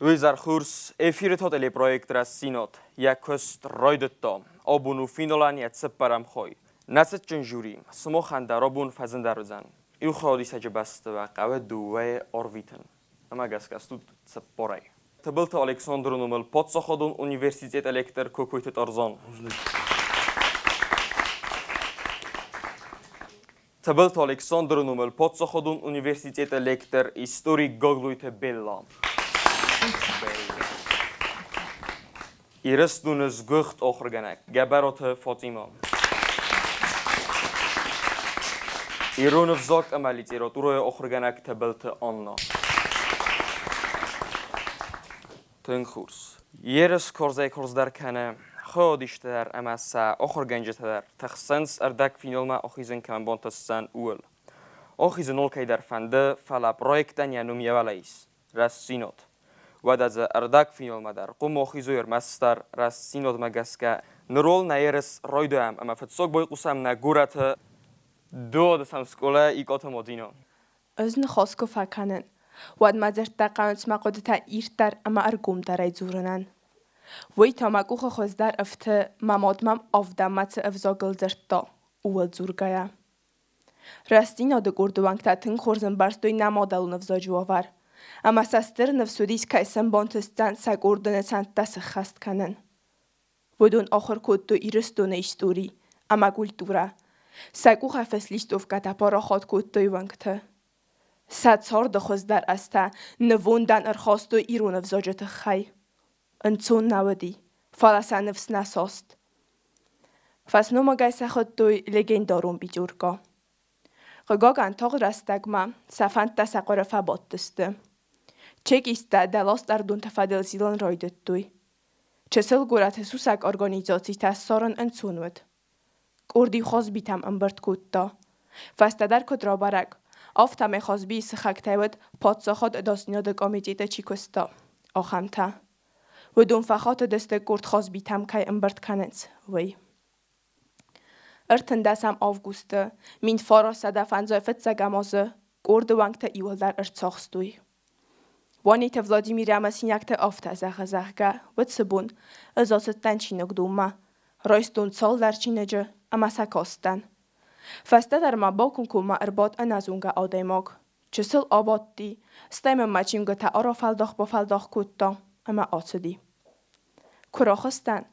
Luizarchurs efirto teleproekt Ræstdзинад якост ройдто обуну финолани цыппæрәм хой насет чунжури смоханда робун фазендарузан илходи саჯბასტვა ყავე დუე ორვითენ ამაგასკასტუთ цыппæрәй თბილთა ალექსანდრ ნუმელ პოცოხოდუნ უნივერსიტეტ ელექტერ ქოქვითე ტორზონ თბილთა ალექსანდრ ნუმელ პოცოხოდუნ უნივერსიტეტ ელექტერ ისტორიკ გოგლუითე ბელა Ræstdзинад гөхт охрганак габарот фотима Иронов зок амалитирот урое охрганак табелт онно Тынхурс Ерес корзай корздар кане ходиштер амаса охрганжетер тахсенс ардак финолма охизен камбонтастан уэл Охизен олкайдар фанде фала проектан янум явалайс Ræstдзинад وادز اردک فینال مادر قوم آخیزویر مستر Ræstдзинад مگسکه نرول نیرس رایدم اما فتسوق بای قسم نگورت دو دستم سکوله ایکات مدینا از نخواست فکنن واد مادر تقانت مقدتا ایرتر اما ارگوم درای زورنن وی تا مگوخ خوزدر افته ممادمم آفدامت افزاگل درتا اول زورگایا Ræstdзинад گردوانگ تا تن خورزن برستوی نمادلون افزاجوآور اما سستر نفسودیس که اسم بانتستان سگوردن سنت دست خست کنن. ودون آخر کد دو ایرستون ایستوری اما کلتورا سگو خفص لیستوف کتا پارا خاد کد دوی ونگته. صد سار دخوز در استا نووندن ارخواست و ایرون افزاجت خی. انتون نودی فالسا نفس نساست. فس نوما گیسه خود دوی لگندارون بیجورگا. غگاگان تاغ رستگما سفند تسقر فباد دسته. چک ایسته دلاست اردون تفادل زیلان رایدت دوی. چسل گورت سوسک ارگانیزاتی تسارن انسونود. اردی خواست بیتم انبرد کود دا. فسته در کد را برگ. آفتم خواست بی سخک تاود پادسا خود Ræstdзинad گامیجیت چیکستا. آخم تا. و دون فخات دسته گرد خواست بیتم که انبرد کننز. وی. ارتن دسم آفگوسته مین فارا صدف انزایفت زگمازه گرد وانگت ایول در ارتساخستوی. وانیت ولادیمیر امسینکت آفت زغزغگه و تسبون ازاستن چینک دومه رایستون سال در چینجه اما سکاستن. فسته در ما باکن که ما ارباد انازونگه آدیماگ. چسل آباد دی ستیم مچیمگه تا آرا فلداخ با فلداخ کتا اما آتدی. کراخستن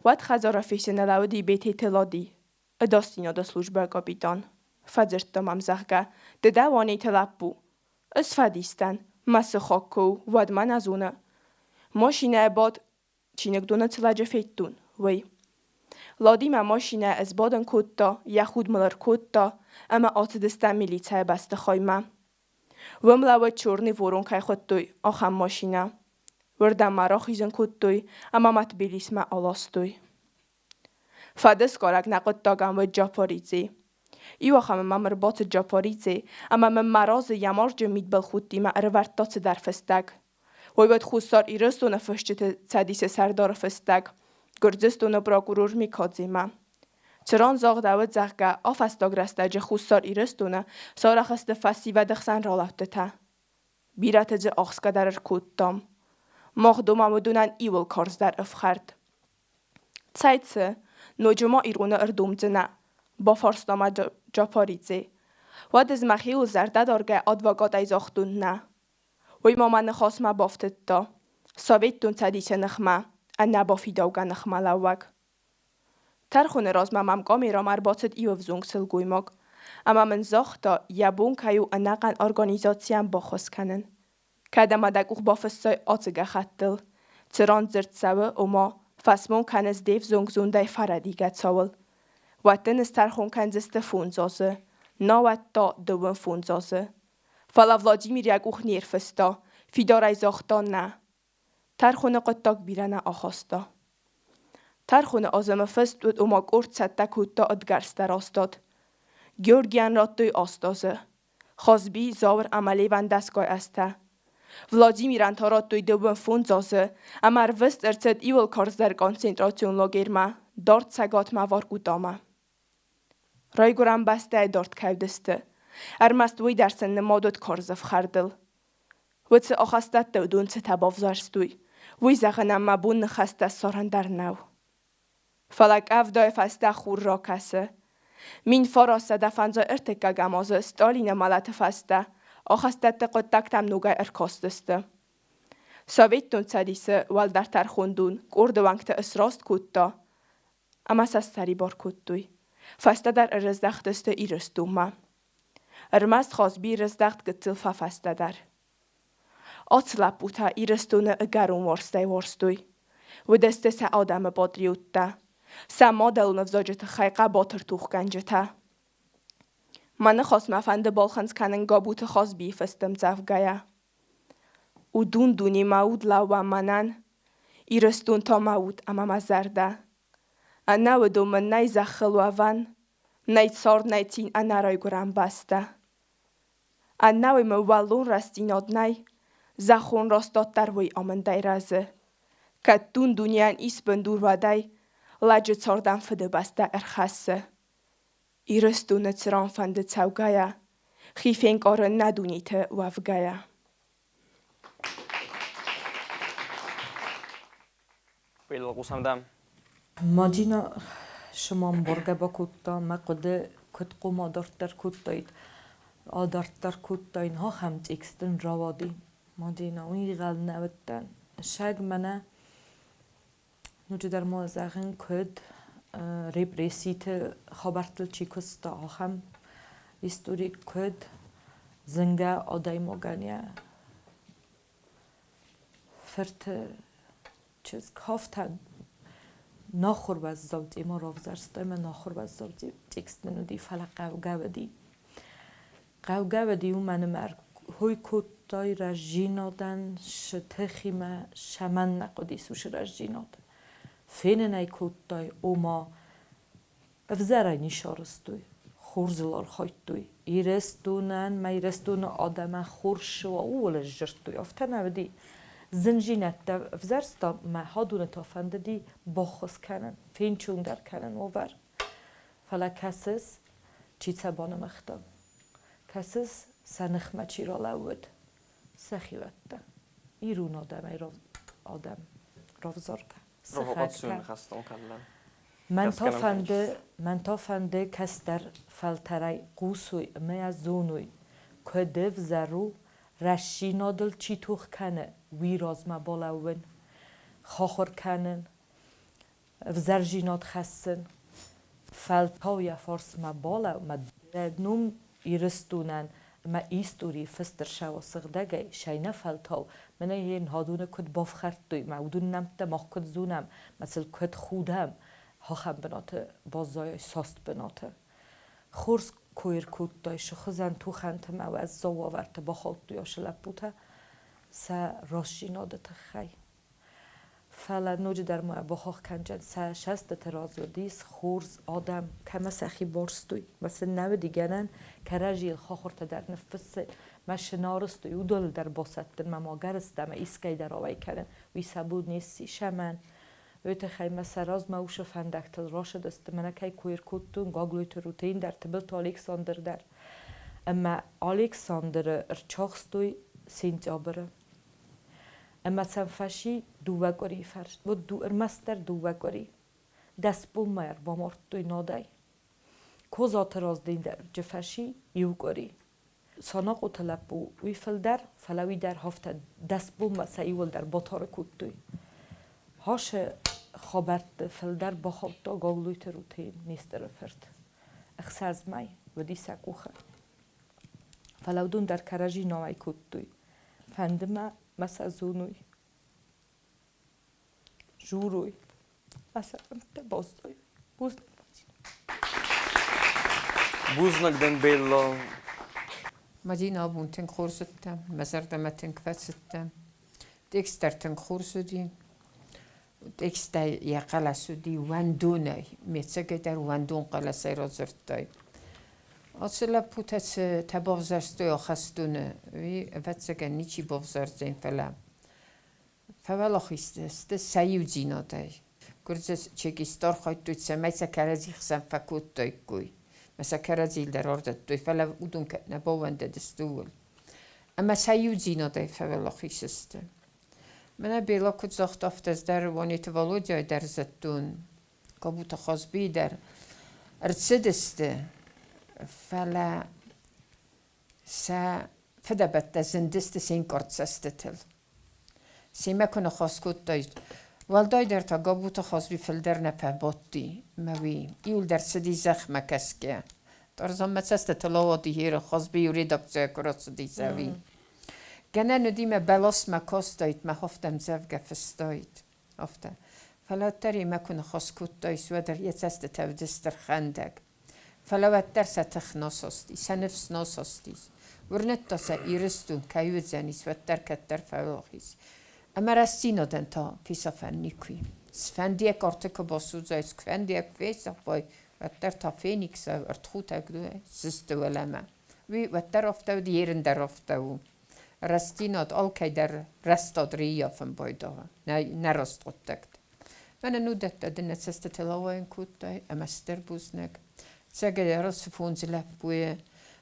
واد خزار فیسن لودی بیتی تلادی. Ræstdзинad služba kapitan. Fadzertamam zahga, de davani telappu. از فدیستن مسه خاکو واد من از اونه. ماشینه باد چینک دونه تلاجه فیتون وی. لادی من ماشینه از بادن کتا یخود ملر کتا اما آتدستن میلیته بسته خایمه. وملوه چورنی ورون که خود دوی آخم ماشینه. وردم مرا خیزن کتوی اما مت بیلیسمه آلاستوی. فدس کارک نقد داغم و جاپاریزی. ایو خم ممر بات جاپاریزی اما من مراز یمار جمید بل خودی ما ارورد دات در فستگ. وی باید خوستار ایرستون فشتت تدیس سردار فستگ. گرزستون براگرور میکادزی ما. چران زاغ داود زغگه آف استاگ رستج خوستار ایرستون سارخست فسی و دخسن را لفته تا. بیرت جه آخسکه در ارکود دام. ماخدومم و دونن ایول کارز در افخرد. تایتسه نوجما ایرونه اردومزنه با فارسنامه جاپاریزی واد از مخیول زرده دارگه آدواگاد ایزاختون نه وی ما من خواستمه بافتد دا ساویتون تدیچه نخمه ان نبافی داوگه نخمه لوگ ترخونه رازمه ممگامی را مرباطد ایو وزونگ سلگوی مگ اما من زاختا یبون کهیو انقن ارگانیزاتیم باخوز کنن که دمه دگوخ بافستای آتگه خطل تران زرد سوه او ما فسمون کنز دیو زنگ زونده فردیگه تاول. وقتن استرخون کنزست فونزازه. ناوت دا دوون فونزازه. فلا ولادیمیر یگوخ نیرفستا. فیدار ایزاختا نه. ترخون قطاق بیرنه آخاستا. ترخون آزم فست بود اوما گرد ستک هوتا ادگرس در آستاد. گیورگیان رات دوی آستازه. خازبی زاور عملی و دستگاه استه. ولادیمیر انتارات دوی دوون فونزازه اما وست ارتد ایول کارز در کانسنتراسیون لاگرمه دارت سگات موار گودامه. رای گرم بسته دارت کودسته. ارمست وی در سن مادود کارزف خردل. وچه آخستت دودون چه تبافزارستوی وی زغنم مبون نخسته سارن در نو. فلک اف دای فسته خور را کسه. مین فراسته دفنزا ارتکا گمازه استالین ملت فسته آخستت قدکتم نوگه ارکاستسته. ساویتون چدیسه ول در ترخوندون گرد وانگت اسراست کودتا. اما سستری بار کودتوی. فسته در ارزدختسته ایرستومه. ارمست خواست بی رزدخت گتلفه فسته در. آتلاب بوده ایرستونه اگرون ورستوی. و دسته سه آدم بادریوته. سه مادلون افزاجت خیقه باتر توخ گنجته. من خواست مفنده بالخنز کنن گابوت خواست بیفستم زفگه. او دونی موود لوا منن. ایرستون تا موود اما مزرده. انو دو من نی زخل و ون. نی سار نی تین انرای گرم بسته. انوی مولون رەیستدیناد نی. زخون راستاد در وی آمن دیرزه. که دنیان ایس بندور ودی. لجه چاردن فده بسته ارخصه. ایرستونه چران فنده چوگه. خیفین کار ندونیته وفگه. بیل قوسم دم. ماجینا شما برگه با کتا مقده کت قوم در کتایید. در کتاین ها هم تکستن روادی. ماجینا اونی غل نودن. شاید منه نوچه در موزاقین کد ریپریسیت خبرتل چیکستا هم هیستوری کد زنگه آدای موگانیا فرت چیز کافتن ناخور باز زودی ما روزارسته من ناخور باز زودی تکست نودی فلق قوگه ودی و من مرگ هوی کتای رجینادن شتخیمه شمن نقدی سوش رجیناد فین نیکوتای اوما افزرای نشارستوی خورزلار خایتوی ایرستونن میرستون آدم خورش و اول جرتوی افتن نودی زنجینت افزرستا ما هادون تافندی باخس کنن فین چون در کنن وور فلا کسس چی تبان مختم کسس سنخمه چی را لود سخیوته ایرون آدم رافزار کن من تافنده کس در فلترای قوسوی میازونوی کدف زرو رشی نادل چی توخ کنه ویراز ما بالاون خاخر کنن وزرجینات خسن فلتاوی فارس ما بالا ما نوم ایرستونن ما ایستوری فستر شوا سغدگی شینه فلتاو من این هادونه کد باف خردوی معودون نمته مخ کد زونم مثل کد خودم ها خم بناته بازای ساست بناته خورس کویر کود دای شخزن تو خنت ما و از زوا ورته با خالت دویا شلپوته سا راشیناده تخی فعلا نوجه در ما با خاک کنجن سا شست تراز و دیس خورز آدم کم سخی بارستوی مثل نو دیگرن که رجیل خاخورت در نفس ما شنارستوی و دل در باستن ما گرستم ایسکی در آوی کرن وی سبود نیستی شمن ویت خیلی مسراز موش فندکتل راشد است من کی کویر کودتون گاگلویت روتین در تبلت آلیکساندر در اما آلیکساندر ارچاخستوی سنتیابره اما سنفشی دوگاری فرش و دو ارمستر دوگاری دست بومر با مرتوی نادای کوزات راز دین در جفشی یوگاری ساناق و تلپو وی فل در فلوی در هفته دست بوم سعیول در بطار کودتوی هاش خبرت فل در با خبتا گاگلویت روتین نیست رفرد اخساز مای و دی سکوخه فلودون در کرجی نوای کودتوی فندما مسازونوی جوروی مثلا بازدوی بوزنك بیلا مدينة بونتن خورستم مزردمتن كفتستم ديكسترتن خورسودين ديكستا يقلسودي واندوني ميتسكتر واندون قلسي رازرتاي أصلا بوتس تبافزرستو خستونه وي فتسكن نيشي بافزرزين فلا فوالا خيست سيوزيناتاي كرزس چيكيستار خايتو تسميسا كرزي خسن فكوتاي كوي مثلا كرزيل در آرد توی فلا اودون که نباونده دستول اما سیوزیناد فولاخی سیستم من بیلا کد زخت افتز در وانیت ولودیای در زدون کبوت خازبی در ارتسدسته فلا فدبت زندست سین کارت سستتل سیما کنه خاص کد داید والدای در تا کبوت خازبی فل در نفباتی موی ایول در سدی زخم کسکه در زمان سستتل آوادی هیر خازبی یوری دکتر کرد سدی زوی گنه ندیم بلاس مکاس داید ما هفتم زوگه فستاید هفته فلاتری ما کنه خاص کد داید و در یه سست تودستر خندگ فلوت در ستخ ناساستی سنفس ناساستی ورنت تاسا ایرستون کایوت زنیس و در کتر فلاخیس اما رەستدزینادن تا فیسا فنی کوی سفندی کارتک باسود زای سفندی فیسا بای و در تا فینیکس ارتخوت اگدوه سست ولما وی و در افته و دیرن در افته و رەستدزیناد آل که در رەستداد ریا فن بایدا نه رست خود تکت من نودت دادن سست تلاوین کود دای اما ستر بوزنگ سگه راست فونزله بوی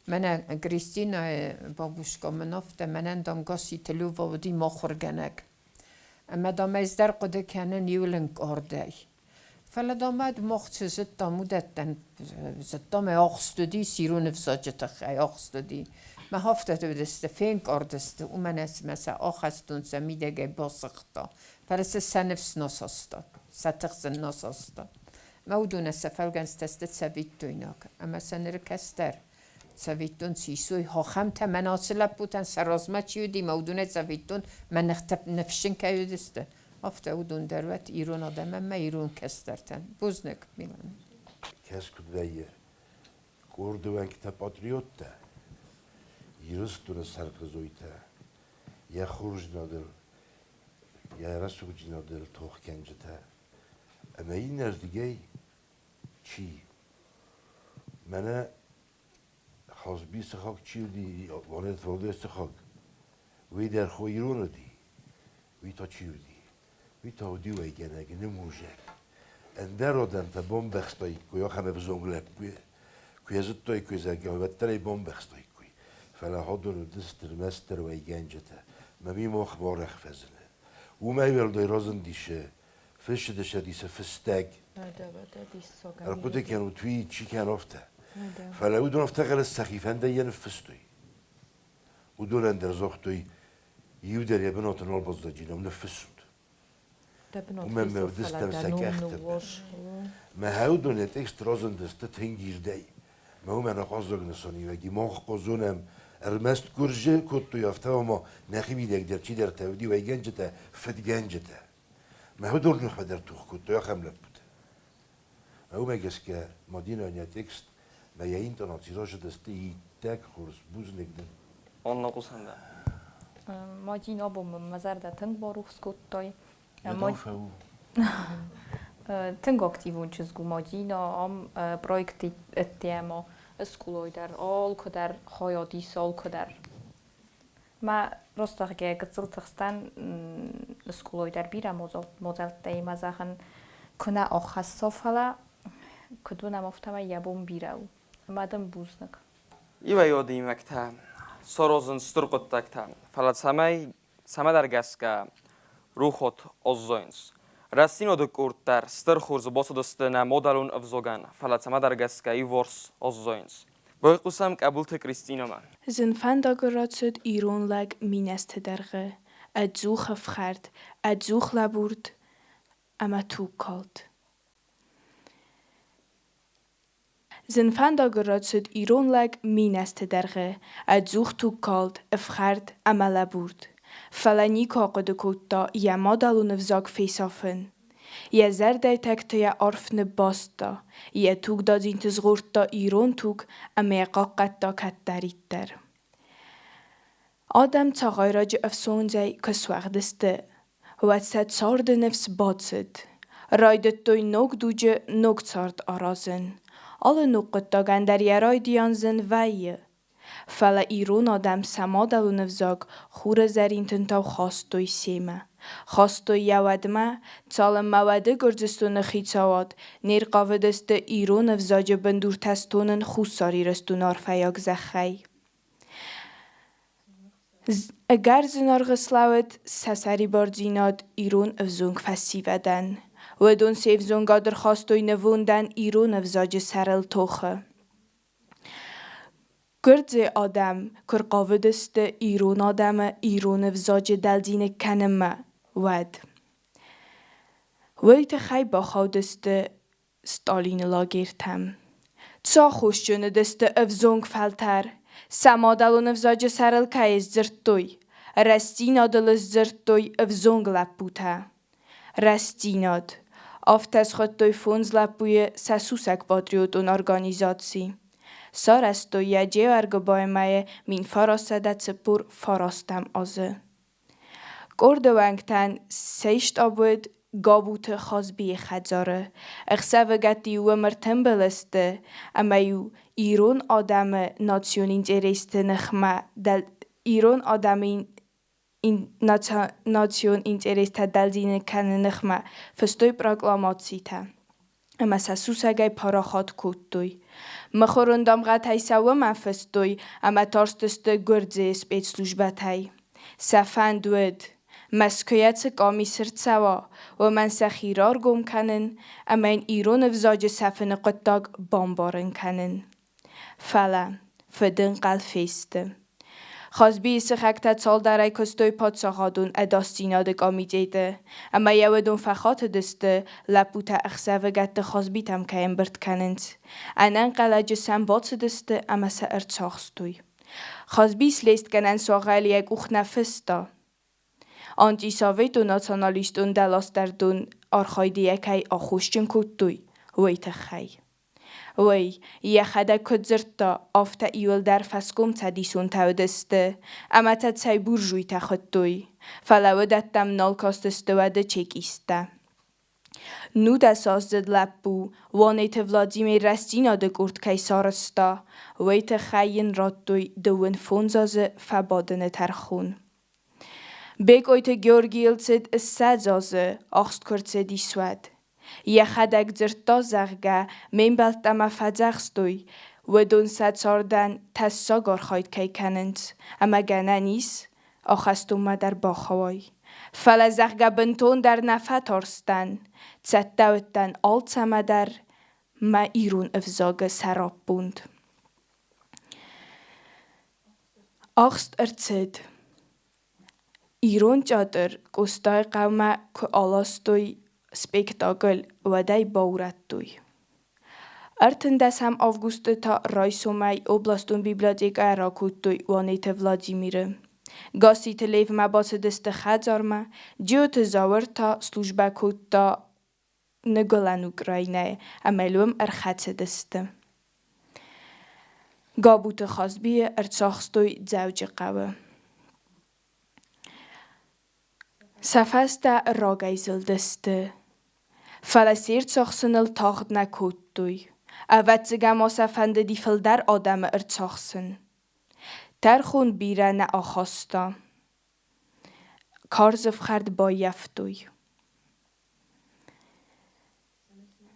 من کریستینا بابوشکا منافته من اندام گاسی تلو و دی مخورگنگ اما دام از در قده کنه نیولنگ آردای فلا دامد مخت زد دامودت زد دام آخستودی سیرون فزاجت خی آخستودی ما هفته تو دسته فینک آردسته او من از مثلا آخستون زمیدگه باسختا فرس سنفس ناساستا ستخز ناساستا ما او دونه سفلگنز تسته سوید تویناک اما سنر کستر سویتون سیسوی ها خم تا مناسلب بودن سرازمه چیودی مودونه سویتون من نفشن که یودسته افته اودون دروت ایرون آدم ما ایرون کسترتن بوزنک میلان کس کد ویه گردوان که تا پاتریوت تا ایرستون سرکزوی تا یا خورج نادر یا رسوجی نادر توخ کنج تا اما این نردگی چی منه خازبی سخاک چیودی وارد فلده سخاک وی در خویرون دی وی تا چیودی وی تا ودی وی گنگ نموجک اندر آدم تا بام بخستایی کوی آخمه بزنگلب کوی ازد توی کوی زنگه و تری بام بخستایی کوی فلا هادون دستر مستر وی گنجتا ممی مخ بارخ فزنه و می ولدای رازن دیشه فش دشه دیسه فستگ ارقوده کنو توی چی کن افته فلا ودون افتقل السخيفان ده ينفستوي ودون اندر زوختوي يودر يبنوتن البزدجين ونفسود ومن ما ودستم سكاختم ما هودون يتكسترازن دست تنجير داي ما هو من قازوغ نساني وگي ماخ قازونم ارمست كرجه كتو يافته وما نخيبي دك در چي در تودي ويگنجتا فتگنجتا ما هو دور نخبه در توخ كتو يا خملب بود ما هو مگس که مدينة ونيا تكست ما یه internationale دسته تک خورس بوز نگدن. آن نقص هنده. مدینا با مزرده تنگ باروخ سکوتای. مدافعو. تنگ اکتیون چیزگو مدینا ام پرویکتی اتیما اسکولای در آل کدر خیاطی سال کدر. ما راسته که گذشته تخستان اسکولای در بیره مدل تیم ازخن کنه آخر صفحه کدوم مفتم یابم بیرو. مادام بوزنک. ایوه یادی مکتم. سرازن سترقت تکتم. فلات سمای در گسکه روخت آزاینس. رەستدزیناد کرد در سترخورز باسدستن مدلون افزوگن. فلات سمای در گسکه ایورس آزاینس. باید قسم قبول تکریستینا من. زنفند آگراتسد ایرون لگ مینست درگه. ادزوخ فخرد. ادزوخ لبورد. اما تو کالد. زنفند آگراتسد ایرون لگ مینست درگه. ادزوخ تو کالد. افخرد. اما لبورد. فلانی کاقد کوتا یا مادلون افزاگ فیسافن. یا زرده تکتا یا عرف نباستا. یا توک دادین تزغورتا ایرون توک اما قاقت دا کت داریتر. آدم تا غیراج افسون زی کسوغ دسته. و سد سارد نفس بادسد. رایدت دوی نوک دوجه نوک سارد آرازن. آل نوکت دا گندر یا رای دیانزن ویه. فلا ایرون آدم سمادلو نفزاگ خور زرین تنتاو خواستوی سیمه. خواستوی یودمه تالم موده گرزستون خیتساواد نیر قاودست ایرون نفزاج بندور تستونن خوصاری رستون آرفیاگ زخی. Eğer zunargıslawet sasari barzinad İran evzung festivadan. و دون سیفزونگا درخواستوی نووندن ایرون افزاج سرل توخه. گرد آدم کر قاودست ایرون آدم ایرون افزاج دلدین کنم ود. ویت خی با خودست ستالین لاگیرتم. تا خوشجون دست افزونگ فلتر. سمادلون افزاج سرل که زرتوی. Ræstdzinad زرتوی افزونگ لپوته. Ræstdzinad. Avtas chodtoj fonzlapuje sasusak patriotun organizacji. Sarastoj jedzie argobaemaje min farasadat sepur farastam azı. Kordewangtan seist abud gabute khazbi khadzare. Exsavagati umer tembeleste amayu İran adamı nasyon intereste nkhma dal İran adamin ناسیون اینترست دلدین کنه نخمه فستوی پروکلاماسی تا. اما ساسوسگای پاراخات کودوی. مخورندام قطعی سوا من فستوی اما تارستست گرده سپیتسلوجبتای. سفن دود. مسکویت کامی سرد سوا و من سخیرار گم کنن اما این ایران افزاج سفن قطاق بامبارن کنن. فلا فدن قلفیسته. خازبی سخکت سال درای کستوی پادساخادون اداستیناد گامیجیده. اما یودون فخات دسته لپوتا اخسوگت خازبی تم که امبرد کنند. انن قلج سنبات دسته اما سرد ساخستوی. خازبی سلیست کنن ساغلی یک اخ نفستا. آنتی ساویت و ناتانالیستون دلاستردون آرخایدی یکی آخوشچن کتوی. ویت خی. وی یخده کدزرتا آفتا ایول در فسکم تدیسون تودسته اما تدسای برجوی تخطوی فلو دتم نالکاستسته وده چکیسته. نو دسازد لپو وانیت ولادیمیر رەstdzinad گرد که سارستا ویت خیین راتوی دوون فونزاز فبادن ترخون. بگویت گیورگیلتد السادزازه آخست کرد دیسود. یخدک زرتا زغگه من بلتم فزغستوی و دون سد ساردن تساگار خواهد که کنند اما گنه نیست آخستومه در باخوای فلا زغگه بنتون در نفه تارستن تدوتن آلتمه در ما ایرون افزاگ سراب بوند. آخست ارتد ایرون جادر گستای قومه که آلاستوی spektakel و دای باورتوی. ارتندس هم августа رایسومای областون بیبلیاتека راکوتوی وانیت ولادیمیره. گاسی تلیف مباس دست خدزارمه جیوت زاور تا سلوجبه کود تا نگلن اوکراینه املوم ارخط دسته. گابوت خازبیه ارتساخستوی زوج قوه. سفست راگیزل دسته. فلسیرت ساخسنل تاخت نکوتوی. اوتزگه ما سفنده دی فل در آدم ارتساخسن. ترخون بیره نه آخاستا. کارزف خرد با یفتوی.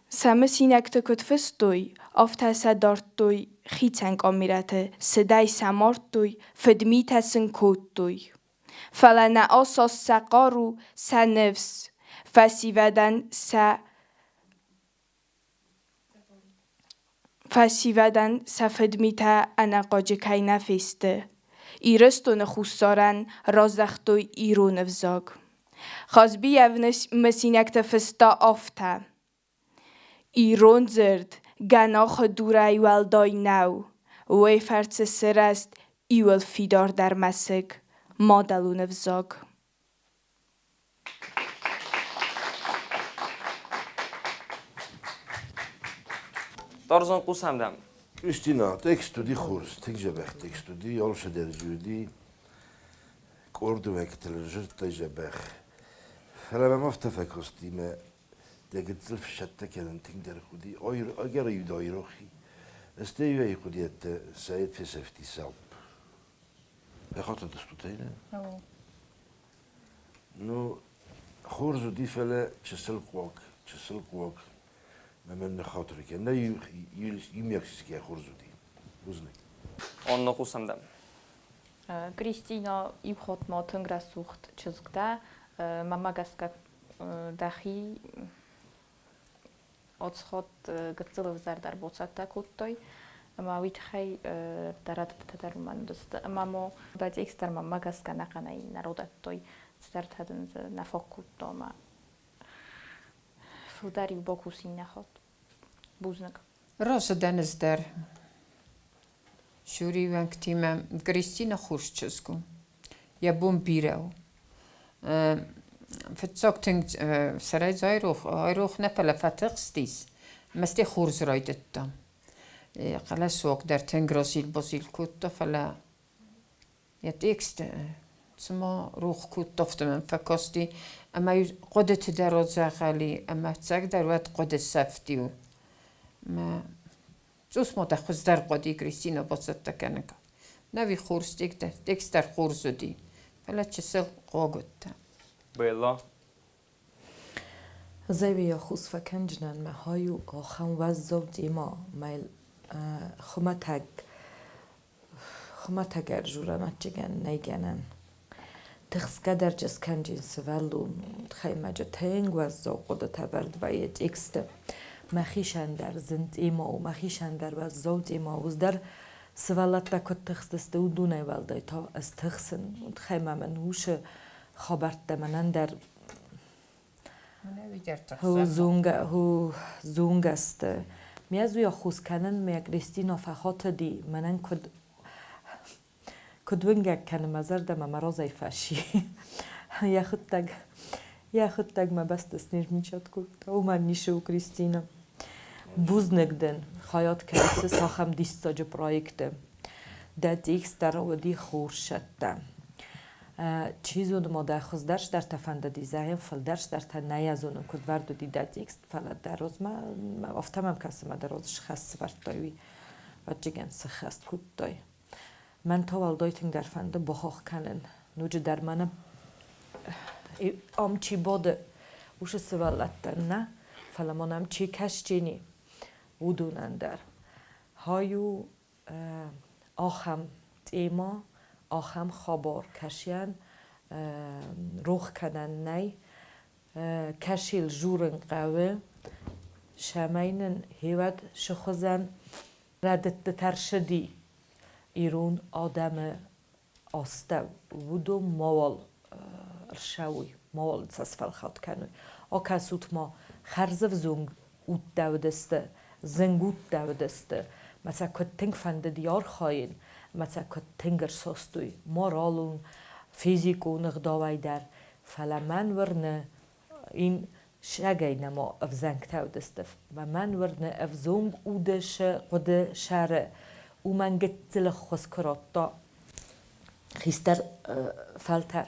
سمسینک تکت فستوی. آفته سدارتوی. خیتنگ آمیرته. سدای سمارتوی. فدمی تسن کوتوی. فلنا آساس سقارو سنفس فسیودن سفدمیتا انقاج کی نفسته ایرستون خوستارن رازدختوی ایرون افزاگ خازبی اونس مسینکت فستا آفته ایرون زرد گناخ دورای والدای نو وی فرس سرست ایول فیدار در مسگ مادلون افزاگ. Tarzan قوسمدم. Kristina, tekstudi khurs, tekjebekh tekstudi, yolsh derjudi. Korduvek telejert tekjebekh. فلما ما افتفكستي ما دقت في شتى كان تقدر خدي أجر يدايرخي استيوي خديت سعيد في سفتي صعب بخاطر دستوتينا نو خورزو دي فلا تشسل قواك ما من خاطرك أنا يميكسك يا خورزو دي وزني آن قوسمدم. Կրիստինա իմ խոտ թնգրասուխտ չզգտա մամագասկա դախի օծխոտ գծլով զարդար բոցատա կուտտոյ մավիթ խայ դարատ տտարման դստ մամո բայց էքստար մամագասկա նականայի նարոդատոյ ստարտհadın նաֆոկուտոմա ֆուդարի բոկուսին նախոտ բուզնակ Ռոսը դենզդեր Շուրի վանք թիմը Կրիստինա խուրս չզգու Եբում բիրեու Ֆծոկտին սրայց այրող նեպելը ֆատղստիս Մստի խուրս ռոյդետտա Qala soğuk derten grosil bosil kutto fala ya tekst tsma ruh kutto ftemen fakosti ama qodet daroza khali ama tsag darwat qodet saftiu ma zus mo takhzdar qodi Kristina botsatta kanaka navi khurs tekstar khursudi fala chsel qogotta Bella زوی یا خوز فکن جنن مهایو آخم وزد دیما میل خمتگ ارجورانت جگن نیگنن تخس قدر جس کنجین سوالون خیمه جا تنگ وزد قد تبرد باید اکست مخیشن در زند ایما و مخیشن در وزد ایما وز در سوالت بکت تخس دسته و دونه والدای تا از تخسن خیمه من هوش خبرت دمنن در هو زونگ است میازوی خوز کنن می کریستینا فخات دی منن کدوینگ کنم مزر دم مرازای فشی یا خود تگ ما بست سنیر میشد کرد او من نیشو کریستینا بوزنگدن خیات کرده ساخم دیستاج پرویکت داد ایکس در ودی خورشت چیزون ما در خوز درش در تفنده دیزاین فل درش در تنیازونم کد وردو دیدت ایکس فل در روز ما افتمام کسی ما در روزش خاص وردایی و جگن سخست کد دای من تا والدایتیم در فنده بخواه کنن نوج در منم چی باده وش سوالت نه فل منم چی کش چینی ودونن در هایو آخم تیما آخم خبر کشیان روح کنن نی کشیل جورن قوه شماینن هیواد شخوزن ردت ترشدی ایرون آدم آسته بودو موال رشوی موال سسفل خود کنوی آکسوت ما خرزف زنگ اوت دودسته زنگ اوت دودسته مثلا کد تنگ فنده دیار خواهین مثلا کد تنگر ساستوی مورالون فیزیکو نقداوی در فلمن ورنه این شگای نما افزنگ تودسته و من ورنه افزنگ اودش قد شره او من گتل خوز کراتا خیستر فلتر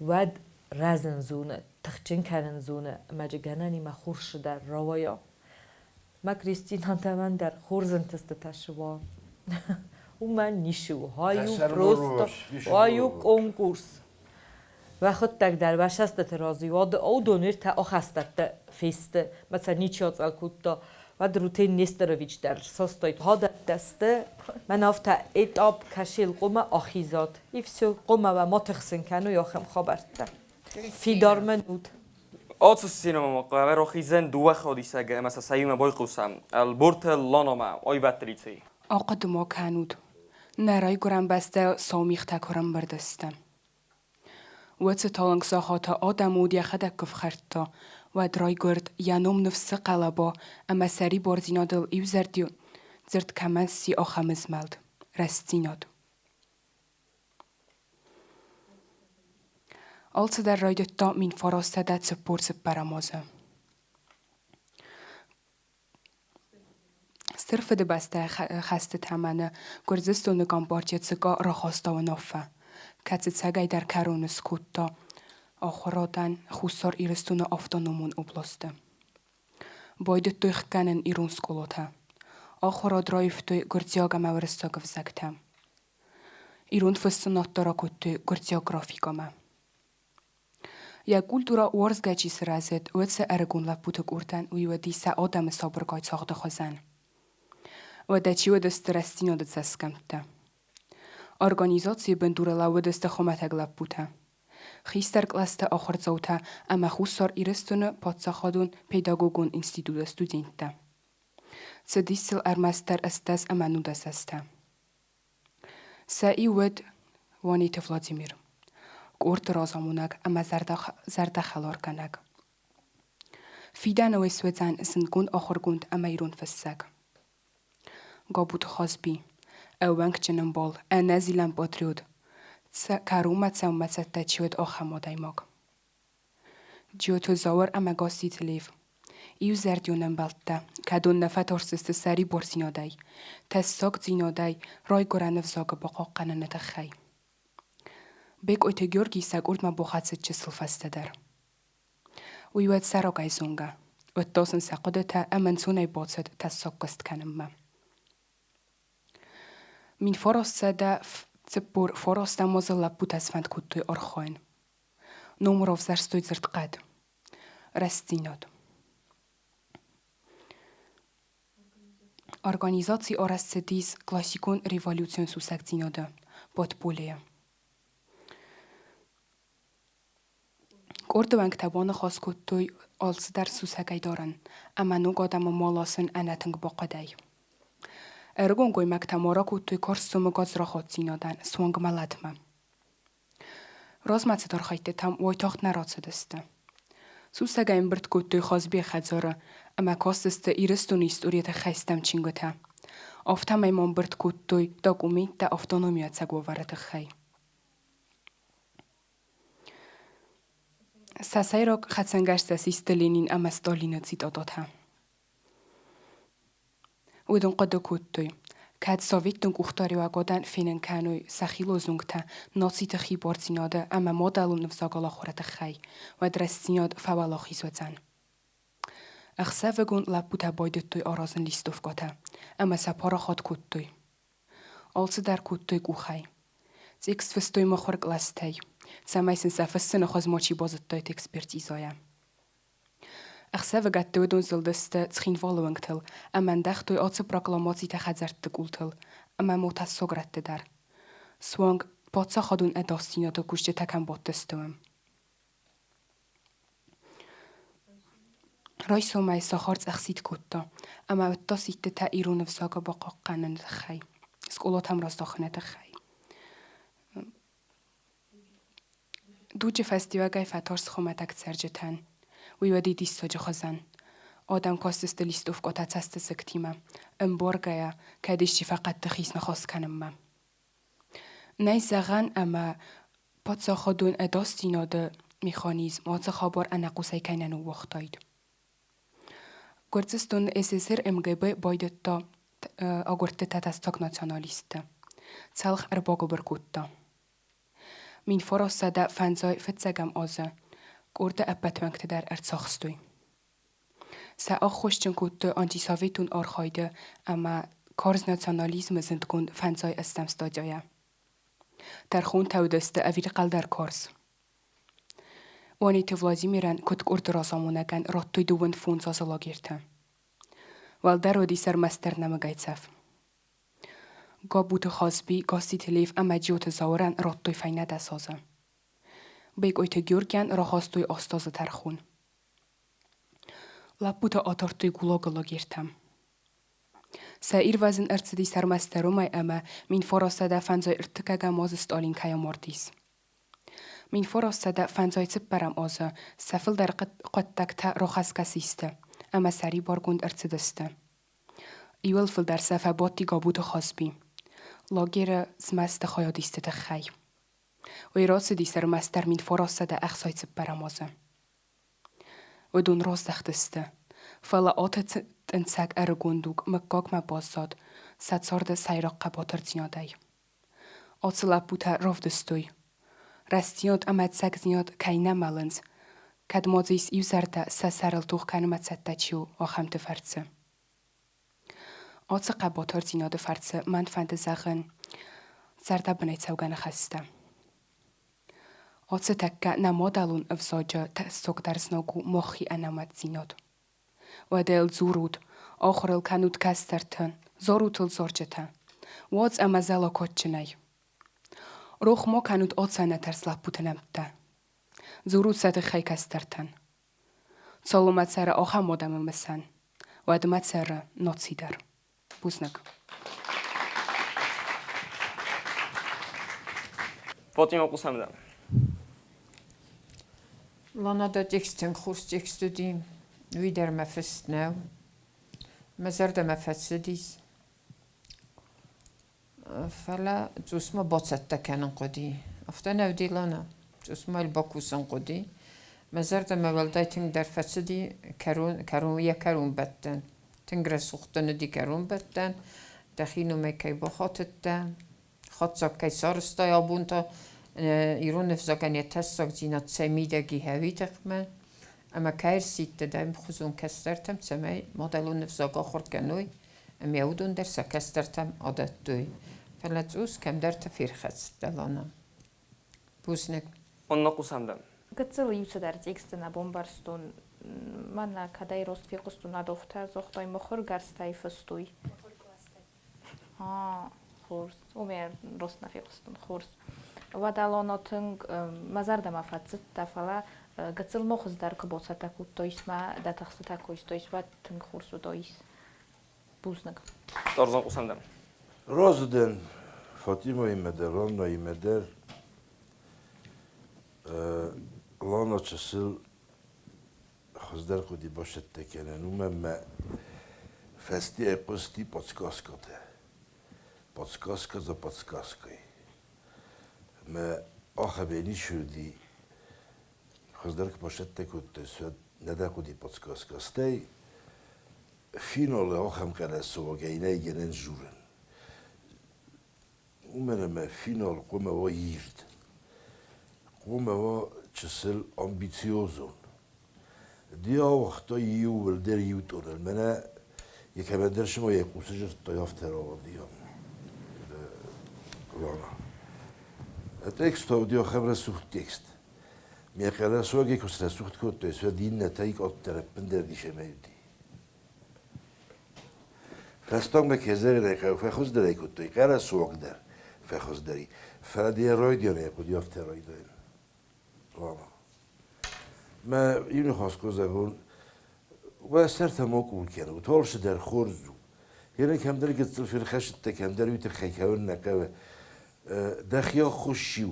ود رزن زونه تخچین کنن زونه مجگننی ما خورش در روایا ما کریستینا تمن در خورزن تست تشوا او من نیشو هایو پروست هایو کنکورس و خود تک در وشست ترازی واد او دونر تا آخستت فیست مثلا نیچیات الکوتا و دروتین نیسترویچ در ساستایت هاد دسته من افتا اتاب کشیل قوم آخیزات ایفسو قوم و ما تخسن کنو یا خم خبرت فیدار من بود آتش سینما مقاومه رو خیزن دو خودی سگ مثلا سعیم بای قوسم البرت لانما آی وتریتی آقد ما کنود نرای گرم بسته سامیخ تکرم بردستم و چه تالنگ ساخت آدم ودی خدک کفخرتا و درای گرد یانم نفس قلبا اما سری بردینادل ایو زردیو زرد کمن سی آخمز ملد Ræstdзинад. Also der röjdet min farostade цыппæræm. صرف ده بسته خسته تمنه گرزستون گامبارچه چگا را خواستا و نافه کسی چگای در کرون سکوتا آخورادن خوستار ایرستون آفتانومون ابلاسته باید دوخ کنن ایرون سکولوته آخوراد رایفتوی گرزیاگا مورستاگا وزگته ایرون فستونات دارا کتوی گرزیاگرافیگامه یا کولتورا ورزگاچی سرازد وچه ارگون لپوتک ارتن ویودی سه آدم سابرگای ساخته خوزن و دچی و دست Ræstdзинad زسکمته. Organizație bendurela vădăstă xomatagla puta. Khister klaste ochrzauta ama khusor irestune podsakhadun pedagogun institut studenta. Cedisel armaster estas amanudas asta. Sa iwed wanite Vladimir. Kurt rozamunak ama zardakhalorkanak. Fidan weswezan sind ochorgund ama irun fessag. Gobut khosbi. Ewankchenem bol anazilan patriot. Karumat saumatsata chiot ochamodaimak. Gioto zawar ama gosit lev. Iu zerdionem balta, kadon nafat orsiste sari borsinodai. Tessok zinodai, roi goranev zoga boqoqqananata khay. Bek oite Georgi sag urtma boqatset chislfastadar. Uiwet sarogay zunga. Ottosen saqodeta amansunay botset tessok kostkanemma. Min forossada цыппәр фороста мозыла путас фанд куттой орхоин. Номеров зарстой зертqad. Рәстдзинад. Организации орасцедис классикон революцион сусакцинада. Подполия. Кордованг табаны хас куттой алсдар сусакайдаран. Ама нугадама маласын анатынг боқадай. Ergongoy maktamora kuttuy korsumu gazraxotsinodän swang malatma. Rozmatsidor khayte tam voytocht naratsidiste. Susagayn birt kuttuy khazbi khazara ama kostiste iristunist uriete khaystam chingota. Oftamay mon birt kuttuy dokumenta autonomiya tsagovarete khay. Sasayrok khatsangastas Stalinin ama Stalina citadotha. Udon qada kuttuy. Kad Sovjetun uxtariwa godan finen kanuy sakhilozungta nocita khibortsinada ama modalun vzagala khorata khay va Ræstdzinad fawalakhizwatsan. Akhsavagun laputa boyduttuy arazın listovkota ama sapara khot kuttuy. Alsidar kuttuy kuhay. Tekst vestoy mokhor klastay. Samaysin safassin khazmochi bozuttoy ekspertizoya. Akhsavagat dodon zildiste tschinvalwangtel amandachtoy otse proklamacji ta khazarttık ultel ama motassogratte dar. Swang potsa khadun edastinada kushte takan bottestum. Raysomay saharts akhsit kutta ama ottasitte ta irun vsaga baqaqqanan khay. Skolotam razdakhnet khay. Duce festivalgay fators khomatak serjetan. Uiwadi dissoja khazan. Adam kostiste listovkota taste sektima. Borgaya kadishi faqat tkhis nakhos kanamma. Nayzagan ama potsa khadun edastinada mechanizm otsa khabar anaqusay kaynanu waqtayd. Kurzistun SSR MGB boydetta agorteta tastak nationaliste. Tsalx erbogo berkutta. Min forossada fanzay fetsagam aza. Korda appatwankte der erzachtstoy. Sa achkhoschten kutte antisovjetun arkhayde ama kars nationalisme sind gund fanzay estam stadjaya. Der khun tawdeste avir qaldar kars. Wanite Vladimiran kut korda rasamunagan rattoy duwend fons azalagirte. Valdarodi sermaster namagaytsaf. Gabut khazbi gasitelev ama jot zawran rattoy faynada saza. Bek oite Georgian rahastoy astazı tarxun. Laputa atartoy gulagala girtem. Sa irvazin ertsidi sermasterumay ama min forasada fanzay irtikaga moz Stalin kaya mordis. Min forasada fanzay цыппәрәм aza safil dar qattakta rahaskasiste ama sari bargund ertsidiste. Iwel fil dar safa botti gabuta khasbi. Lagere zmaste khayadiste ta khay. Uirotsi sermaster min forasada akhsay цыппәрәм aza. Udun rozdachtiste. Fala atet tensag ergunduk makkak ma bazad satsarda sayraqqa batartinaday. Atsla puta rovdestoy. Ræstdzinad amatsagzinad kayna malens. Kadmozis yuzarda sasaril tukhkan matsattachiu achamte fartse. Atsa qabatartinade fartse man fante zagen zarda benetsaugan khasta. Atsa takka namadalun avzaja tasogdarsnogu mochi anamatzinad. Wadel zurud, akhril kanut kastertan, zorutul zorjeta. Waz amazala kotchenay. روخ ما کنود آت سنه ترسلح بوتنم ده. زورود سد خی کسترتن. سالومت سر آخر مادم مسن. و ادمت سر ناتسی در. بوزنگ. فاطمه قسم دم. لانا دا دکستن خوش دکستودیم. وی در مفست نو. مزار دا مفست دیز. فلا جوس ما باست تکنن قدی. افتن اودی لانا. جوس ما الباکوسن قدی. مزار دا مولدای تنگ در فسدی کرون بدن. تنگ رسوختن دی کرون بدن. دخینو میکی بخاتدن. خاطر کی سارستا یا بونتا ایران نفزاگنی تساق زینات سمیدگی هوی تخمه اما کایر سیت دایم خزون کسترتم سمی مدلون نفزاگا خورد کنوی ام یودون در سکسترتم عادت دوی فلاتوس کم در تفیر خست دلانم بوزنک آن نقصم دم. قصة يوسف در تكستنا بومبارستون من كداي روست في قستون ادوفتر زختاي مخور گرستاي فستوي خورس ومير روست نفي قستون خورس ودالوناتن مزار ما فاتت تفلا قصة المخز در كبوسة تكو تويس ما دا تخص تكويس تويس واتن خورس ودويس بوزنك دارزان قسم دم. رازدن فاطمه ایمدر لانا ایمدر لانا چسل خزدر خودی باشد تکنن ما فستی اپستی پادکاسکاته پادکاسکا za پادکاسکای ما آخه بینی شدی خزدر که باشد تکوت سود نده خودی پادکاسکاستی فینال آخم کنه سواگینه گنن جورن ما فینال قوم و یرد قوم و چسل امبیتیوزون دیا وقتا یول در یوتورن منه یکم در شما یک قوسه تا یافت را دیام لانا تکست ها دیا خبر سوخت تکست میخواهد سوگی کس رسوخت کد توی دین نتایج آت ترپن در دیشه میودی فستان مکزر نکرد فخوز داری کد توی قرار سوگ در فخوز داری فردی رای دیانه کد یافت رای دارن لانا ما اینو خواست کن و سرت ماکول کنه و تالش در خورزو یعنی کم در گذر فیل خشت تکم در یوت خیکون نکوه دخیا خوشیو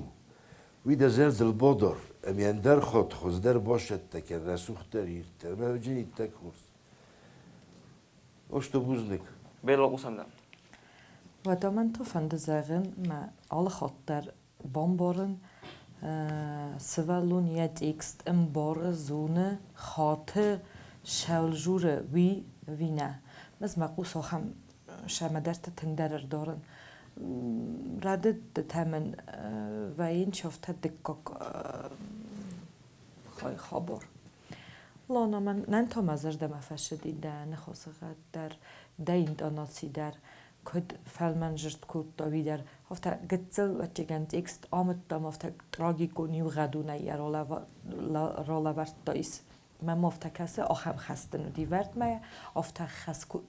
وی دزرد البادر امیان در خود خوز در باشد تکن رسوخ در یرتر ما جنی تک خورز اشتو بوزنک بیلا قسم دم. و دا من تو فند زغن ما آل خود در بامبارن سوالون یه تکست امبار زونه خاطر شالجور وی نه مز مقوس هم شمدرت تندر دارن ردد تمن و این شفت دکاک خواهی خبر لانا من ننتا مزر دم فشدی ده نخواست در این داناسی در کد فلمنجرد کود داوی در هفته گتزل و چگن تکست آمد دام هفته تراگیکو نیو غدونه یه رولا ورد دایست من مفته کسی آخم خستن دی ورد ما افته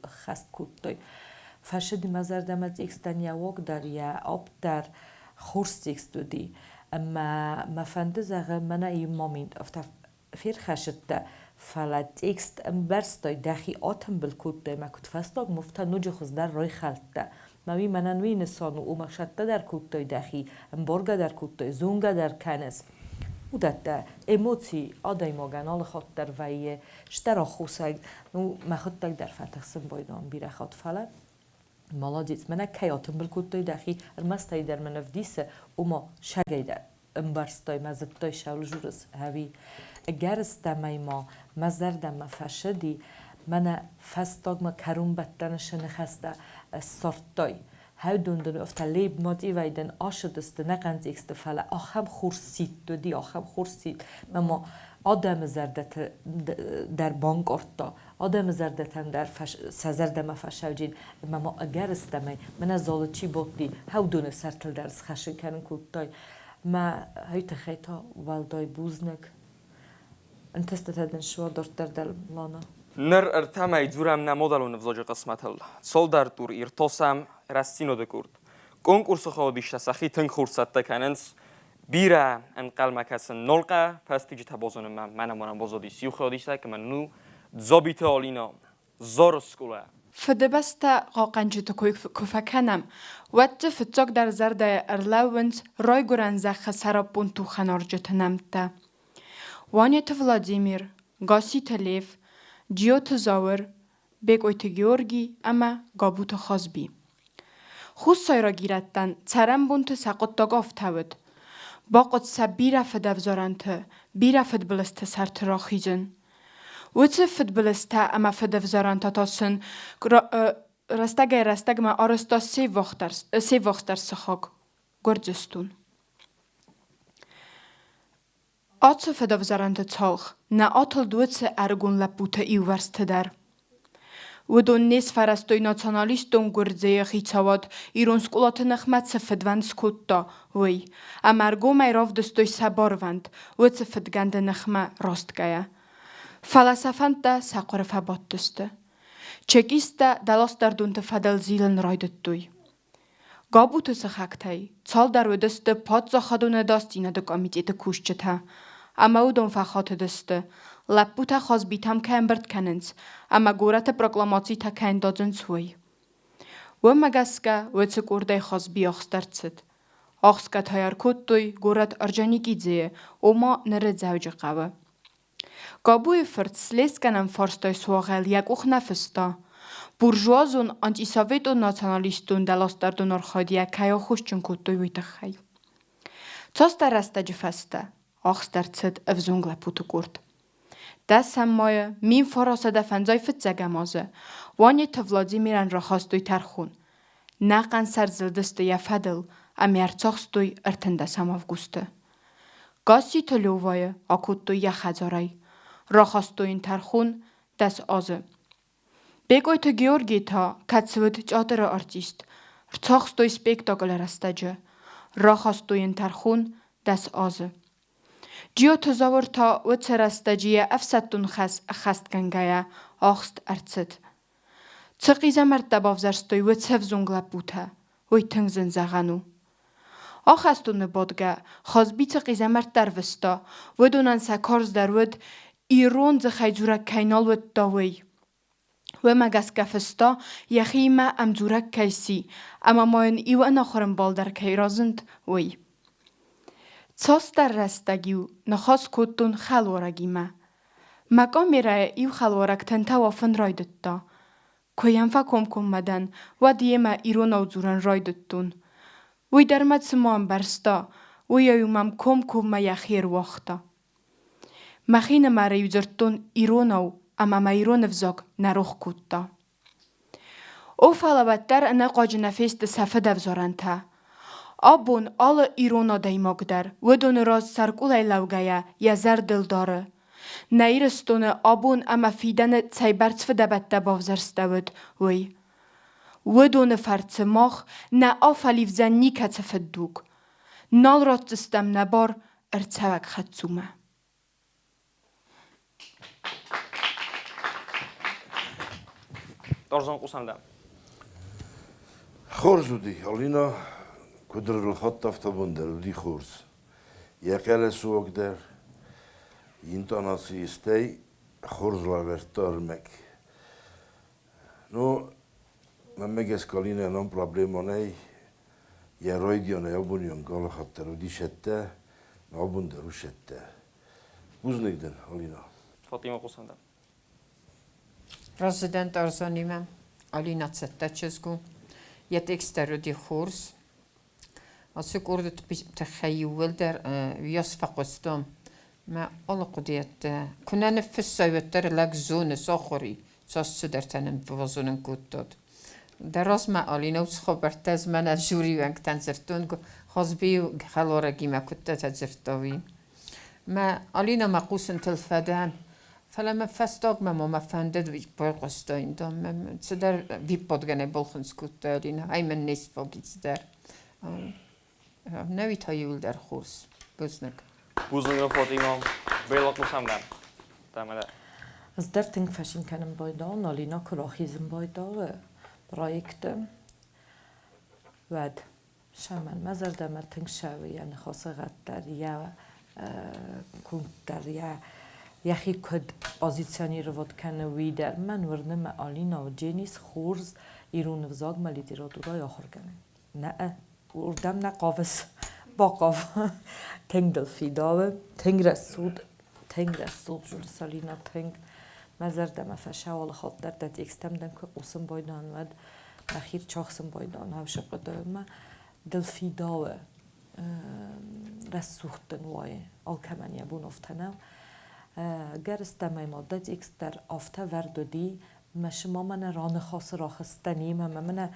خست کود دای فرشدی مزر دمت اکستن یا وق در یا آب در خورست اکست دی اما فنده زغه من ای مامید افته فیر خشد ده فلت اکست برستای دخی آتم بالکود ده ما کود فستاگ مفته نوجه خوز در رای خلط ده موی مننوی نسانو او مخشده در کود دای دخی امبارگه در کود دای زونگه در کنس و داده ایموتی آدای ماگن آل خود در ویه شتر خوسگ نو مخود در فتح سن بایدان بیره خود فلت مالادیت منه کیاتم بالکود دای دخی ارمستای در منف دیسه او ما شگی در امبرستای مزدتای شول جورس هوی اگر استمای ما مزر دم فشدی منه فستاگ ما کرون بدنش نخسته سارتای هاو دوندن افتا لیب مادی ویدن آشدست نقند اکست فله آخم خورسید دودی آخم خورسید ما آدم زردت در بانک ارتا آدم زردتن در سزردم فشوجین ما اگر استمی من زالچی بودی هاو دونه سرتل درس خشن کنن کودتای ما هیت خیتا والدای بوزنک انت استتدن شو دورتر دل لانا نر ارتمای دورم نمودلون وزاج قسمت الله سال در دور ایرتاسم رستینو دکورد конкурс خودیش سخی تنگ خورد کننس بیره انقل مکسن نلقه پس تیجی تبازن منم بازدی سیو خودیش که من نو زابیت آلینا زار سکوله فده بسته قاقنجت کفکنم وقت فتاق در زرده ارلاونت رای گرنزه خسراب بونتو خنارجت نمته وانیت ولادیمیر گاسی تلیف جیوت زاور بگویت گیورگی اما گابوت خازبی خوز سایرا گیرتن چرم بونت ساقت داگاف تاود باقت سبیره فدفزارنته بیره فدبلسته سرت راخیزن وچه فدبلسته اما فدفزارنته تاسن رستگ ما آرستا سی وقتر سخاک گرزستون آتسو فدفزارنته تالخ نه آتل دوچه ارگون لپوته ایو ورسته در ودون نیس فرستوی ناتسانالیستون گرزه خیچواد ایرون سکولات نخمت سفدوند سکوتا وی امرگو میراف دستوی سباروند و سفدگند نخمه راست گیا فلسفند ده ساقر فبات دسته چکیست ده دلاست در دونت فدل زیلن رایدت دوی گابوت سخکتای چال در و دسته پاد زخدونه داستینه ده کامیتیت کوشچته اما او دون فخات دسته لپوتا خواست بیتم که امبرد کننز اما گورت پروکلاماتی تا که اندازن سوی و مگسکه و چه گورده خواست بی آخسترد آخسکه تایر کود دوی گورت ارجانی گیزه او ما نرد زوج قوه گابوی فرد سلیس کنم فارستای سواغل یک اوخ نفستا بورژوازون آنتی ساویت و ناتسانالیستون دلاست در دونار خادیه که یا خوش چون کود دوی ویت خی چاست رسته جفسته آخسترد افزونگ لپوتو گورد دست هم مایه مین فراسده فنزای فتزگه مازه وانی تولادی میرن را خواستوی ترخون نقن سر زلدسته یا فدل امی ارچاخستوی ارتنده سماف گوسته گاسی تلووایه آکودتوی یا خزارای را خواستوی این ترخون دست آزه بگوی تو گیورگی تا کتسود جادر آرتیست ارچاخستوی سپیکتاگل رستجه را خواستوی این ترخون دست آزه جیو تزاور تا و ترستجیه افستون خست گنگایه آخست ارتسد. چقیزه مرد دبافزرستوی و تفزونگله بوته وی تنگزن زغنو. آخستون بادگه خواست بی چقیزه مرد دروستا و دونن سکارز درود ایرون زخیجورک کینال ود داوی. و مگس گفستا یخیمه امزورک کیسی اما ماین ایو نخورم بالدر کی رازند وی. چاست در رستگیو نخواست کدتون خلورگیمه. مگا میره ایو خلورگ تنتا وافن رایدتا. کویم فکم کم مدن و دیمه ایرون اوزورن رایدتون. وی درمد سمان برستا وی ایومم کم یخیر وقتا. مخین مره یوزرتون ایرونو اما ما ایرون افزاگ نروخ کدتا. او فالواتر انه قاج نفیست سفد افزارنتا. آبون آل ایرونا دیماگ در و دون راز سرکولای لوگایه یا زر دل داره. نیرستونه آبون اما فیدن تیبرت فدبت دبافزرستود وی. و دون فرت ماخ نه آفلیف زن نیکت فدوگ. نال رات دستم نبار ارتوک خدسومه. دارزان قسمدم. خورزودی آلینا کدر رو خط افتابون در ودی خورز. یکل سوق در این تناسی استی خورز لاورتار مک. نو من میگم کالینا نام پرابلمانه یا رایدیانه یا بونیان گال خاطر ودی شده نابون درو شده. بوز نگدن آلینا. فاطمه قسمدم. رزیدنت ارزانیمم آلینا تسته چزگو یه تکستر ودی خورز. از کردت تخیل در ویاس فقستم ما الله قدیت کنن نفس سایبتر لگزون ساخری ساست در تنم بوزونن کودت در راست ما آلینا وش خبرت از من از جوری ونگ تنزرتون کو خازبی خلورگی ما کودت تنزرتوی ما آلینا ما قوسن تلفدان فلما فستاق ما فندد وی برقستاین دام صدر وی پادگنه بالخنس کودت آلینا ای من نیست فاگیت در نوی تایول در خورس بزنگ. بزنگ فاطمه بیل قسمدم. تمام. از در تنگ فشین کنم بایدال نالینا کراخیزم بایدال پرویکت ود شمن مزرده ما تنگ شوی یعنی خاصه قدر یا کنتر یا یخی کد پوزیشنی رو ود کنه ویدر من ورنم آلینا و جنیس خورز ایرون وزاگ ملیتی رو دورای آخر کنه نه وردم نه قافس با قاف تنگ دل فیداوه تنگ رسود جور سالینا تنگ مزرده ما فشاول خاطر دت اکستم دن که قسم بایدان ود اخیر چاخسم بایدان هاو شب قدام ما دل فیداوه رسوختن وای آل کمان یبون افتنم گرستم مادت اکستر آفته وردودی مشما من ران خاص راخستنی من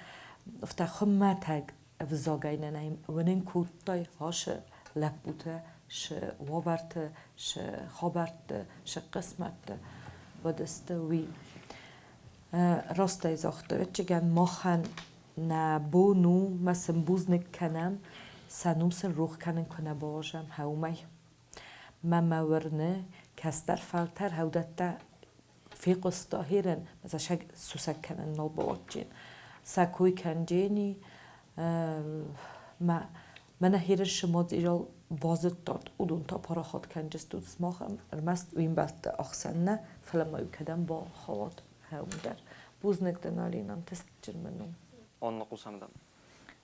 افته خمتگ وزاگین نیم ونین کوتای هاش لبوته ش وابرته ش خابرته ش قسمته و دستوی راسته زاخته چگن ماخن نبونو مسن بوزنک کنم سنوم سن روح کنن کنه باشم هومی مورنه کستر فلتر هودتا في قصتاهرن مثلا شق سوسك كان نالبواتجين ساكوي كان جيني ما نهير الشماد إيرال بازت داد ودون تا پاراخات كان جستود سماخم المست وين بلت أخسنه فلما يكدم با خوات هم در بوزنك دنالينام تسجل منهم آن نقصم دم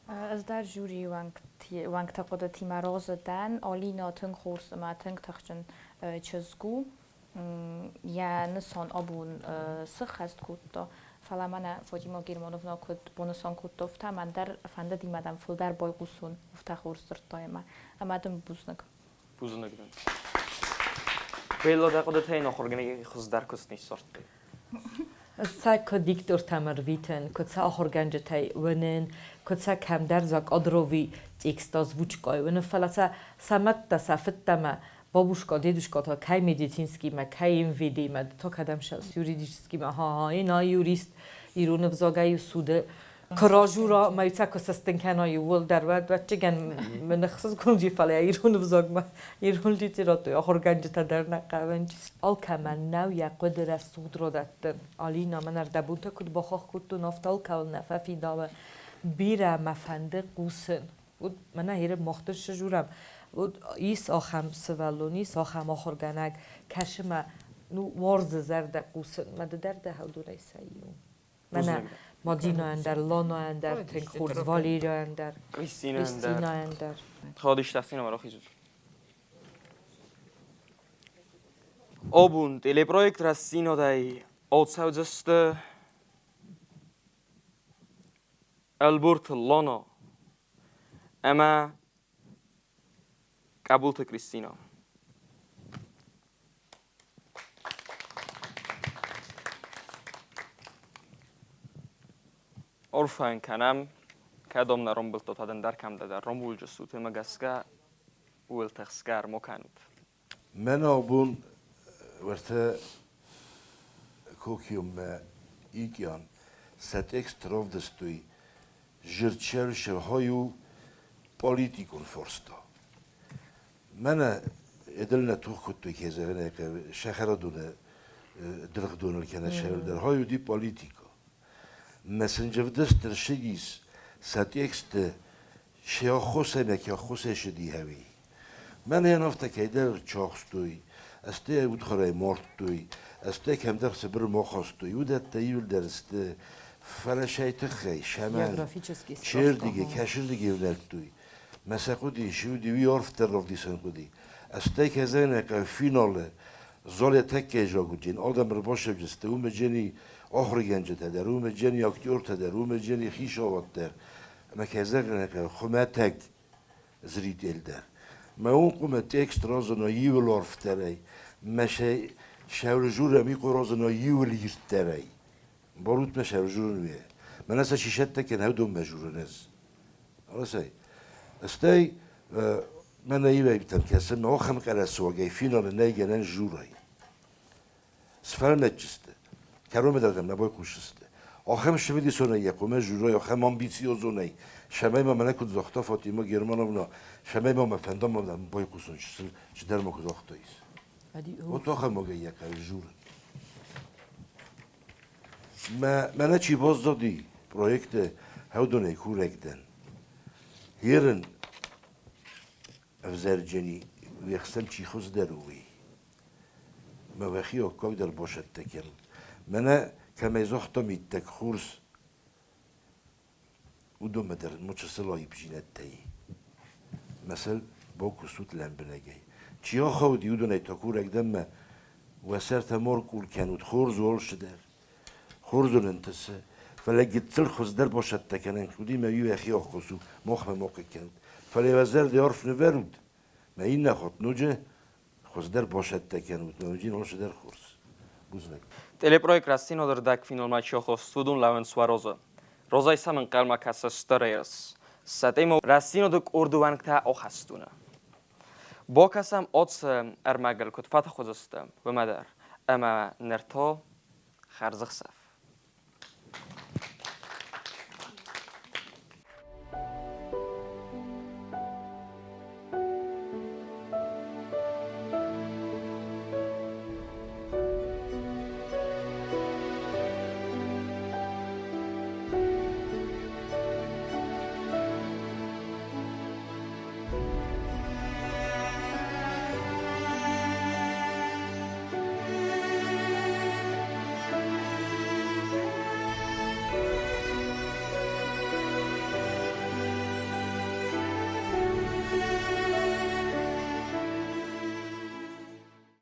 از در جوری وانگ تقدتی مراز دن آلینا تنگ خورس ما تنگ تخشن چزگو یا نسان آبون سخ است کود فلا من فاطمه گیرمانوفنا کود بونسان کود دفته من در فنده دیمدم فل در بای قوسون افته خورس درتای ما امدم بوزنگ دن بیلا در قدرت این آخرگنه خود در کس نیست سرت سا کدیکتور تمرویتن کد سا آخرگنج تای ونن کد سا کم در زاک آدروی تیکستاز وچکای ونن فلا سا مت سا فتما بابوشکا دیدوشکا تا کی مدیتینسکی ما کی این ویدی ما تا کدام شخص یوریدیسکی ما ها اینا یوریست ایرون بزاگای سوده کراجورا ما یوتا کسستن کنای ول در وقت چگن من خصوص کنجی فلی ایرون بزاگ ما ایرون لیتراتو آخر گنج تا در نقابنج آل کمان نو یا قدر سود رو دادن آلینا من اردبونتا کد بخواه کد تو نفتال کل نففی داوه بیره مفنده قوسن بود من هیر مختر شجورم بود ایس آخم سوالونیس آخم آخر گنگ کشم نو وارز زرد قوسن مد درد هودوری سیون من مادینا اندر لانا اندر تنگ خورز والیرا اندر کریستینا اندر خودش دستینا مرا خیزود آبون دلی پرویکت Ræstdzinad ای آتساوزسته البرت لانا اما قبول تا کریستینا عرفان کنم کدام نرم بلت تا در کم در رمول جسوت مگسکه ول تخسکر مکند من آبون ورته کوکیوم ایگیان ست اکستراف دستوی جرچر شهایو پولیتیکون فرستا من ادلنا تو خودتو که زغنه که شخرا دونه درخ دونه کنه شهر در هایو دی پولیتیکا مسنجر دست شگیس ست اکست شیا خوسه مکیا خوسه شدی هوی من یه نفته که در چاخستوی استه بود خرای مرتوی استه کم در سبر مخواستوی و دت تیول درسته فلشای تخی شمال شیر دیگه کشر دیگه ولتوی مثلا خودی شو دیوی عرف ترف دیسن خودی استه که زنه که فینال زال تکه جا گوجین آدم رو باشه جسته او مجنی آخر گنج تدر او مجنی اکتور تدر او مجنی خیش آواد در اما که زنه که خمه تک زرید ال در ما اون قومت اکسترا زنایی و لارف تری مشه شاور جور می قرا زنایی و لیرت تری باروت مشه شاور جور نیه من اصلا شیشت تکن هودم مجور نز آرسی استی من ایوه بیتم که اصلا ما خم قرار سواگی فینال نیگنن جورای سفر نجسته کارو میدادم نباید کوشسته آخم شویدی سونه یکومه جورای آخم آمبیسیوزونه شمای ما منکود زختا فاطمه گرمانونا شمای ما مفندم ما باید کوشون چه در ما کزاختاییست و تو آخم مگه یکر جور من چی باز دادی پرویکت هودونه کورک دن هیرن افزرجنی ویخسم چی خوز دروی موخی و کاو در باشد تکل منه کمی زختا میتک خورس و دو مدر مچ سلایی بجینت تایی مثل با کسوت لنبنگی چیا خودی و دونه تاکور اقدم و سر تمار کول کنود خورز و علش در خورز و لنتسه فلقيت تلخص در باشد تکنن کودی ما یو اخی آخوزو مخم موقع کند فلی وزر دیارف نورود ما این نخواد نوجه خوز در باشد تکنود ما جین علش در خورز بوزنک Teleproekt Ræstdzinad dak finalma Чехостудун Лавенсва Роза. Роза исамын қалма каса старайрс. Сатемо Ræstdzinad ордувангта охастуна. با کسم آدس ارمگل کد فتح خوزستم و مدر اما نرتا خرزخ سف.